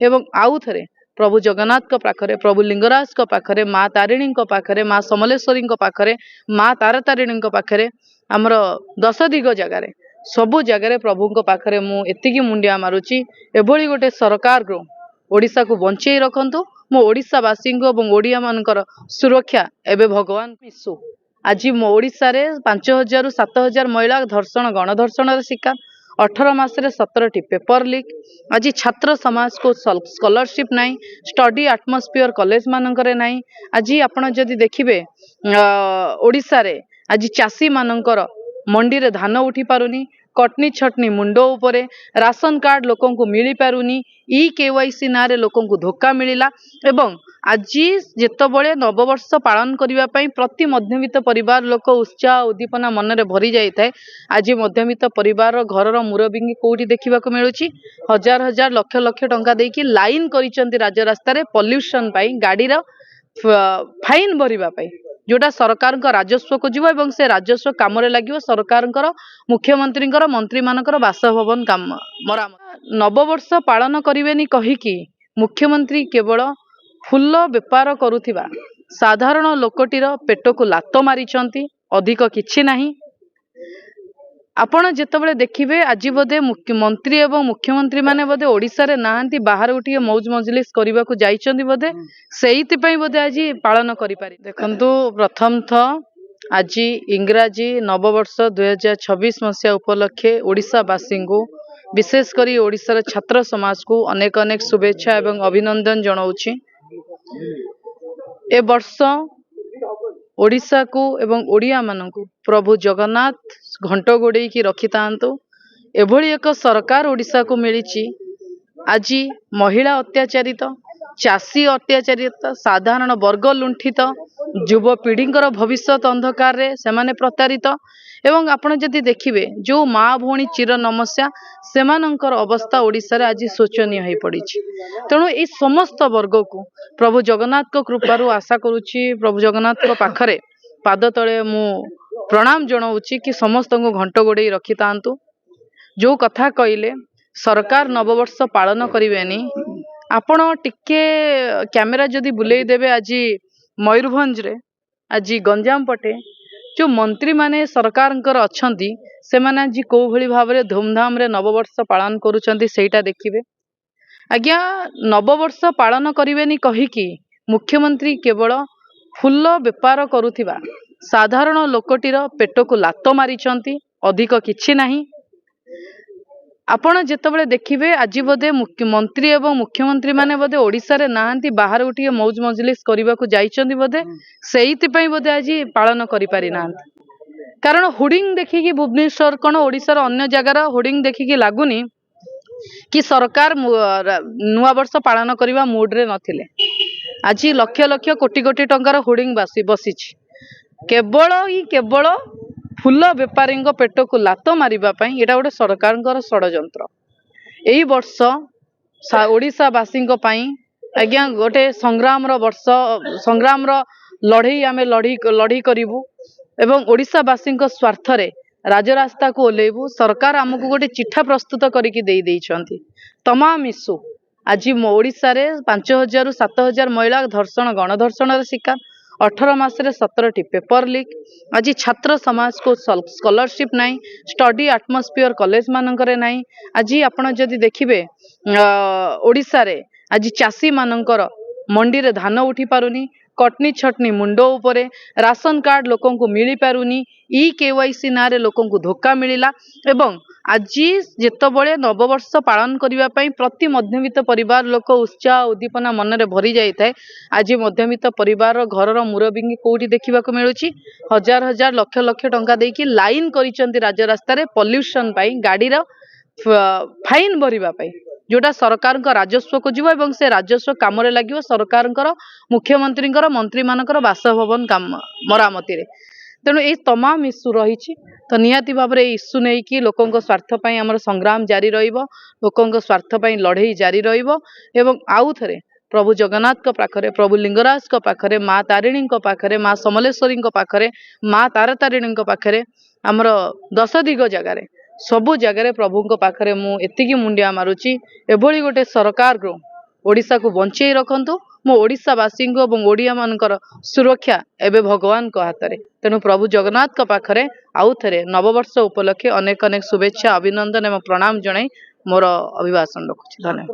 एवं आउ थे प्रभु जगन्नाथ पाखरे प्रभु लिंगराज पाखरे माँ तारिणी पाखरे माँ समलेश्वरी पाखरे माँ तारतारिणी पाखरे आमर 10 दिग जगार सबु जगार प्रभु पाखरे मु एतिकी मुंडिया मारुची एभली गोटे सरकार को ओडिशा को बंचे रखंतु मो ओडिशावासी और ओडिया मानकर सुरक्षा एवं भगवान यीशु आज मो ओडिशा रे 5000 रु 7000 महिला धर्षण गणधर्षण शिकार 18 मासरे 17टी पेपर लीक आज छात्र समाज को स्कॉलरशिप नहीं स्टडी एटमॉस्फेयर कॉलेज मानकरे नहीं आज आपण जदि देखिबे ओडिशा रे आज चाषी मानकर मंडी रे धान उठी पारुनी कटनी छटनी मुंडो उपरे राशन कार्ड लोकन को मिली पारुनी ई केवाईसी ना रे लोकन को धोखा मिलिला एवं आज जेतबळे नववर्ष पालन करिवा पई प्रति मध्यवित्त परिवार लोक उत्साह उद्दीपना मन रे भरी जाई थाए आज मध्यवित्त परिवार घरर मुरबिंगी कोठी देखिबा को मिलुची हजार हजार लक्ष लक्ष टंका देकी लाइन करिसंती राज्य रास्ता रे पॉल्यूशन पई गाडीर फाइन भरिबा पई जोटा सरकार राजस्व को जीव एवं से राजस्व काम लगे सरकार मुख्यमंत्री मंत्री मानकर बासभवन काम मरामत नववर्ष पालन करेनि कहीकि मुख्यमंत्री केवल फूल बेपार करुथिबा साधारण लोकटीर पेट को लात मारिचंती अधिक किछि नाही। आपण जेतबेले देखिबे आज बोधे मंत्री एवं मुख्यमंत्री माने बोधे ओडिसा रे नाहंती बाहर उठी मौज मजलिस करबा को जाइचंती बोधे सेहिति पई बोधे आज पालन करि पारि देखंतु प्रथम थ आज इंग्राजी नववर्ष 2026 मसिया उपलक्षे ओडिशावासी को विशेष करी ओडिशार छात्र समाज को अनेक अनेक शुभेच्छा एवं अभिनंदन जनाऊछि। ए वर्ष ओडिशा को एवं ओडिया मानकु प्रभु जगन्नाथ घंट गोड़े की रखि तांतु एभली एक सरकार ओडिशा को मिली आज महिला अत्याचारित चाषी अत्याचारित साधारण वर्ग लुंठित युवपीढ़ी भविष्य अंधकार रे सेमाने प्रतारित एवं आपण जदि देखिबे जो माँ भौणी चिर नमस्या सेमानंकर अवस्था ओडिशा रे आज शोचनीय हो पड़ी तेणु ये समस्त वर्ग को प्रभु जगन्नाथ को कृपारू आशा करुच्ची प्रभु जगन्नाथ को पाखरे पाद तले मु प्रणाम जनाऊँची कि समस्त को घंट गोड़े रखि तांतु जो कथा कहले सरकार नववर्ष पालन करेनि आपण टिके कैमेरा जदि बुलेई देबे आज मयूरभंज रे आज गंजाम पटे जो मंत्री माने सरकार अच्छंती से माने आज को भली भाव रे धूमधाम रे नववर्ष पालन करूचंती सेटा देखिबे। आज्ञा नववर्ष पालन करेनि कहीकि मुख्यमंत्री केवल फूल बेपार करुथिबा साधारण लोकटीर पेट को लात मारिचंती अधिक किछि नाही। आपण जेतबेले देखिबे आज बोधे मंत्री एवं मुख्यमंत्री माने बोधे ओडिशा रे नाहंती बाहर उठी मौज मजलिस करबा को जाइचंती बोधे सेहिति पई बोधे आज पालन करि पारि नाहंती कारण होर्डिंग देखिकी भुवनेश्वर कोन ओडिशा रो अन्य जगार होर्डिंग देखिकी लागुनी कि सरकार नुआ वर्ष पालन करबा मूड रे नथिले आज लक्ष लक्ष कोटी कोटी टंकार होर्डिंग बसिछि केवल फूल बेपारी पेट को लात मारिबा पई एटा गोटे सरकार षडयंत्र एई वर्ष ओडिशावासी आज्ञा गोटे संग्राम वर्ष संग्राम लड़ई आमे लड़ी करिवु एवं ओडिशावासी स्वार्थ रे राजरास्ता को ओलेबू सरकार आमको गोटे चिठा प्रस्तुत करके दे देइछंती तमाम इश्यू आज ओडिशा रे 5000 रु 7000 महिला धर्षण गणधर्षण शिकार 18 मासरे 17टी पेपर लीक आज छात्र समाज को स्कॉलरशिप नहीं स्टडी एटमॉस्फेयर कॉलेज मानकरे नहीं आज आपण जदि देखिबे ओडिशा रे आज चाषी मानकर मंडी रे धान उठी पारुनी कटनी छटनी मुंडो उपरे राशन कार्ड लोकन को मिली पारुनी ई केवाईसी ना रे लोकन को धोखा मिलिला एवं आज जेतबळे नववर्ष पालन करिवा पई प्रति मध्यवित्त परिवार लोक उत्साह उद्दीपना मन रे भरी जाई थाए आज मध्यवित्त परिवार घरर मुरबिंगी कोठी देखिबा को मिलुची हजार हजार लक्ष लक्ष टंका देकी लाइन करिसंती राज्य रास्ता रे पॉल्यूशन पई गाडीर फाइन भरिबा पई जोटा सरकार राजस्व को जीव एवं से राजस्व काम लगे सरकार मुख्यमंत्री मंत्री मानकर बासभवन काम मरामती रे तेणु ये तमाम इश्यू रही तो निहाती भाव में इश्यू नहीं कि लोकों स्वार्थ पई हमर संग्राम जारी रहिबो लोकों स्वार्थ पई लड़ई जारी रहिबो एवं आउ थे प्रभु जगन्नाथ पाखरे प्रभु लिंगराज पाखरे माँ तारिणी पाखरे माँ समलेश्वरी पाखरे माँ तारतारिणी पाखरे आमर 10 दिग जगार सबु जगार प्रभु पाखरे मु एतिकी मुंडिया मारुची एभली गोटे सरकार को ओडिशा को बंचेई रखंतु मो ओडिशावासी और ओडिया मानकर सुरक्षा एवं भगवान को हाथ में तेणु प्रभु जगन्नाथ पाखरे आउ थे नववर्ष उपलक्षे अनेक अनेक शुभेच्छा अभिनंदन एवं प्रणाम जनाई मोर अभिभाषण रखुछि। धन्यवाद।